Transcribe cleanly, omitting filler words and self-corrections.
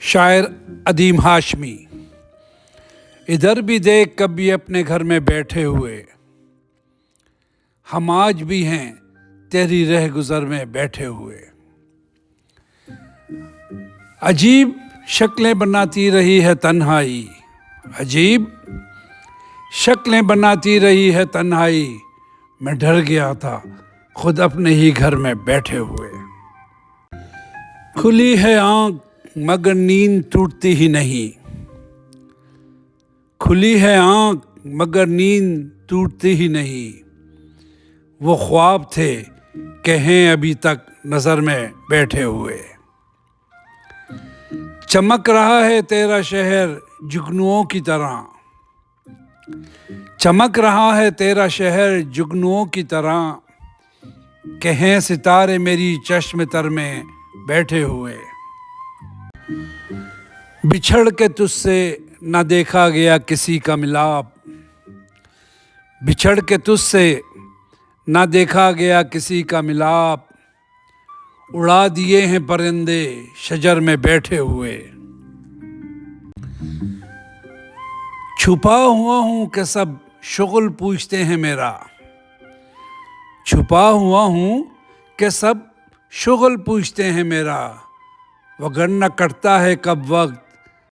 शायर अदीम हाशमी। इधर भी देख कभी अपने घर में बैठे हुए, हम आज भी हैं तेरी रह गुजर में बैठे हुए। अजीब शक्लें बनाती रही है तन्हाई, अजीब शक्लें बनाती रही है तन्हाई। मैं डर गया था खुद अपने ही घर में बैठे हुए। खुली है आंख मगर नींद टूटती ही नहीं, खुली है आंख मगर नींद टूटती ही नहीं। वो ख्वाब थे कहें अभी तक नज़र में बैठे हुए। चमक रहा है तेरा शहर जुगनुओं की तरह, चमक रहा है तेरा शहर जुगनुओं की तरह। कहें सितारे मेरी चश्म तर में बैठे हुए। बिछड़ के तुझसे न देखा गया किसी का मिलाप, बिछड़ के तुझसे न देखा गया किसी का मिलाप। उड़ा दिए हैं परिंदे शजर में बैठे हुए। छुपा हुआ हूँ कि सब शुगल पूछते हैं मेरा, छुपा हुआ हूँ कि सब शुगल पूछते हैं मेरा। वगरना कटता है कब वक्त